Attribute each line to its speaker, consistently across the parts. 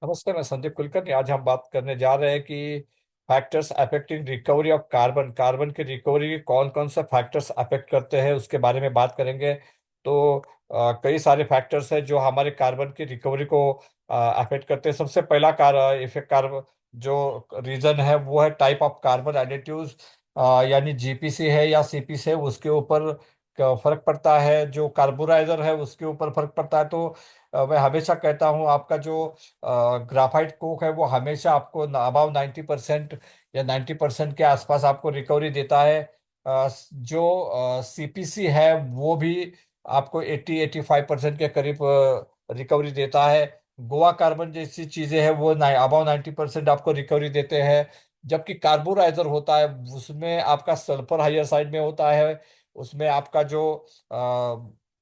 Speaker 1: नमस्ते, मैं संदीप कुलकर्णी। आज हम बात करने जा रहे हैं कि factors affecting recovery of carbon carbon की रिकवरी के कौन कौन से फैक्टर्स अफेक्ट करते हैं उसके बारे में बात करेंगे। तो कई सारे फैक्टर्स हैं जो हमारे कार्बन की रिकवरी को अफेक्ट करते हैं। सबसे पहला इफेक्ट कार्बन जो रीजन है वो है टाइप ऑफ कार्बन एडिटिव्स, यानी जीपीसी है या सीपीसी है, उसके ऊपर फर्क पड़ता है। जो कार्बोराइजर है उसके ऊपर फर्क पड़ता है। तो मैं हमेशा कहता हूँ आपका जो ग्राफाइट कोक है वो हमेशा आपको अबाव 90% या 90% के आसपास आपको रिकवरी देता है। जो सीपीसी है वो भी आपको 80-85% के करीब रिकवरी देता है। गोवा कार्बन जैसी चीजें हैं वो अबाव 90% आपको रिकवरी देते हैं। जबकि कार्बोराइजर होता है उसमें आपका सल्फर हायर साइड में होता है। उसमें आपका जो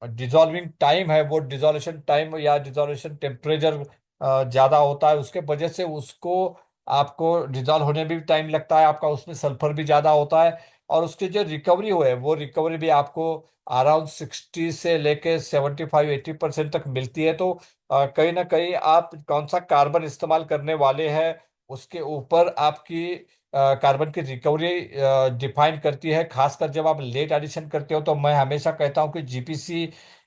Speaker 1: डिजॉल्विंग टाइम है वो डिजोल्यूशन टाइम या डिजोल्यूशन टेम्परेचर ज्यादा होता है। उसके वजह से उसको आपको डिजॉल्व होने में भी टाइम लगता है, आपका उसमें सल्फर भी ज्यादा होता है। और उसकी जो रिकवरी हो है वो रिकवरी भी आपको अराउंड 60 से लेके 75-80% तक मिलती है। तो कहीं ना कहीं आप कौन सा कार्बन इस्तेमाल करने वाले हैं उसके ऊपर आपकी कार्बन की रिकवरी डिफाइन करती है। खासकर जब आप लेट एडिशन करते हो तो मैं हमेशा कहता हूं कि जीपीसी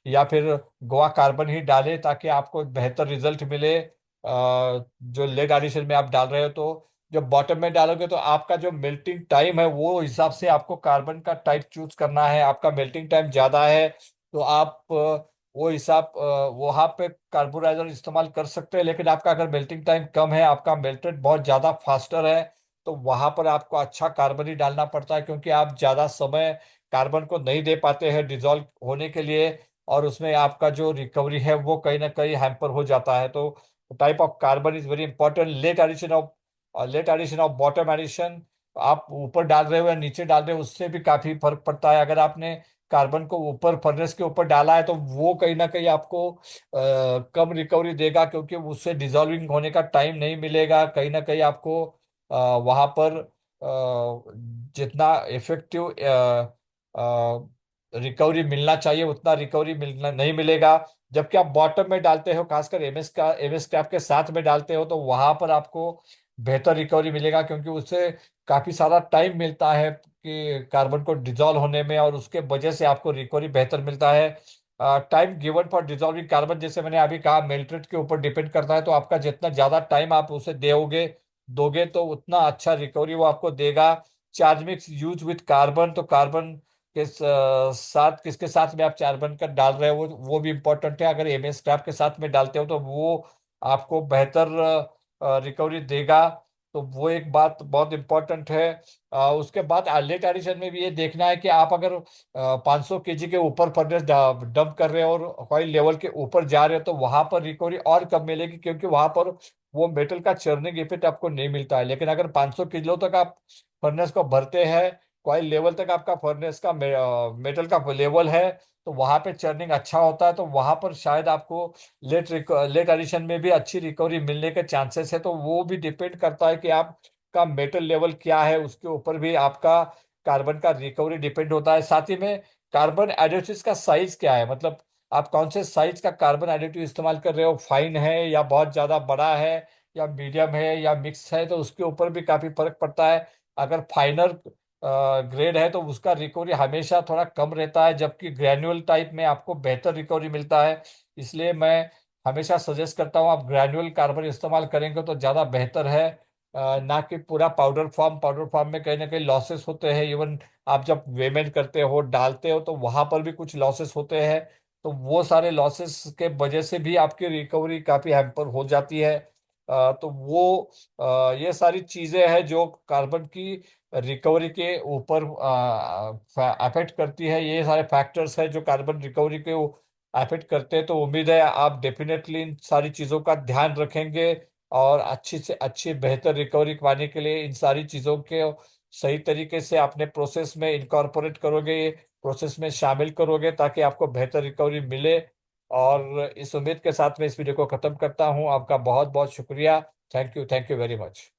Speaker 1: या फिर गोवा कार्बन ही डालें ताकि आपको बेहतर रिजल्ट मिले। जो लेट एडिशन में आप डाल रहे हो तो जब बॉटम में डालोगे तो आपका जो मेल्टिंग टाइम है वो हिसाब से आपको कार्बन का टाइप चूज करना है। आपका मेल्टिंग टाइम ज्यादा है तो आप वो हिसाब वहां पे कार्बोराइजर इस्तेमाल कर सकते हैं। लेकिन आपका अगर मेल्टिंग टाइम कम है, आपका मेल्टेड बहुत ज्यादा फास्टर है, तो वहां पर आपको अच्छा कार्बन ही डालना पड़ता है, क्योंकि आप ज्यादा समय कार्बन को नहीं दे पाते हैं डिजॉल्व होने के लिए। और उसमें आपका जो रिकवरी है वो कहीं ना कहीं हैम्पर हो जाता है। तो type of carbon is very important. Late addition of bottom addition, आप ऊपर डाल रहे हो या नीचे डाल रहे हो उससे भी काफी फर्क पड़ता है। अगर आपने कार्बन को ऊपर फर्नेस के ऊपर डाला है तो वो कहीं ना कहीं आपको कम रिकवरी देगा, क्योंकि उससे डिजॉल्विंग होने का टाइम नहीं मिलेगा। कहीं ना कहीं आपको वहां पर जितना इफेक्टिव रिकवरी मिलना चाहिए उतना रिकवरी मिलना नहीं मिलेगा। जबकि आप बॉटम में डालते हो, खासकर एमएस कैप के साथ में डालते हो, तो वहां पर आपको बेहतर रिकवरी मिलेगा, क्योंकि उससे काफी सारा टाइम मिलता है कि कार्बन को डिजॉल्व होने में, और उसके वजह से आपको रिकवरी बेहतर मिलता है। Time given for dissolving carbon, जैसे मैंने अभी कहा, मेल्टेड के ऊपर डिपेंड करता है। तो आपका जितना ज्यादा टाइम आप उसे दोगे तो उतना अच्छा रिकवरी वो आपको देगा। Charge mix use with carbon, तो कार्बन के साथ किसके साथ में आप कार्बन का डाल रहे हो वो भी इम्पोर्टेंट है। अगर एमएस स्क्रैप के साथ में डालते हो तो वो आपको बेहतर रिकवरी देगा। तो वो एक बात बहुत इम्पोर्टेंट है। उसके बाद लेट एडिशन में भी ये देखना है कि आप अगर 500 केजी के ऊपर फर्नेस डंप कर रहे हो और ऑयल लेवल के ऊपर जा रहे हो तो वहां पर रिकवरी और कम मिलेगी, क्योंकि वहां पर वो मेटल का चर्निंग इफेक्ट आपको नहीं मिलता है। लेकिन अगर 500 किलो तक आप फर्नेस को भरते हैं, कॉइल लेवल तक आपका फर्नेस का मेटल का लेवल है, तो वहां पे चर्निंग अच्छा होता है। तो वहां पर शायद आपको लेट एडिशन में भी अच्छी रिकवरी मिलने के चांसेस है। तो वो भी डिपेंड करता है कि आपका मेटल लेवल क्या है, उसके ऊपर भी आपका कार्बन का रिकवरी डिपेंड होता है। साथ ही में कार्बन एडिटिव्स का साइज क्या है, मतलब आप कौन से साइज का कार्बन एडिटिव इस्तेमाल कर रहे हो, फाइन है या बहुत ज्यादा बड़ा है या मीडियम है या मिक्स है, तो उसके ऊपर भी काफी फर्क पड़ता है। अगर फाइनर ग्रेड है तो उसका रिकवरी हमेशा थोड़ा कम रहता है, जबकि ग्रैन्युअल टाइप में आपको बेहतर रिकवरी मिलता है। इसलिए मैं हमेशा सजेस्ट करता हूँ आप ग्रैन्युअल कार्बन इस्तेमाल करेंगे तो ज़्यादा बेहतर है। ना कि पूरा पाउडर फॉर्म में कहीं ना कहीं लॉसेस होते हैं। इवन आप जब वेमेंट करते हो डालते हो तो वहां पर भी कुछ लॉसेस होते हैं। तो वो सारे लॉसेस के वजह से भी आपकी रिकवरी काफ़ी हैम्पर हो जाती है। तो वो ये सारी चीज़ें हैं जो कार्बन की रिकवरी के ऊपर अफेक्ट करती है। ये सारे फैक्टर्स है जो कार्बन रिकवरी के अफेक्ट करते हैं। तो उम्मीद है आप डेफिनेटली इन सारी चीज़ों का ध्यान रखेंगे और अच्छी से अच्छी बेहतर रिकवरी पाने के लिए इन सारी चीज़ों के सही तरीके से अपने प्रोसेस में इनकॉर्पोरेट करोगे, प्रोसेस में शामिल करोगे, ताकि आपको बेहतर रिकवरी मिले। और इस उम्मीद के साथ मैं इस वीडियो को खत्म करता हूँ। आपका बहुत बहुत शुक्रिया। Thank you very much.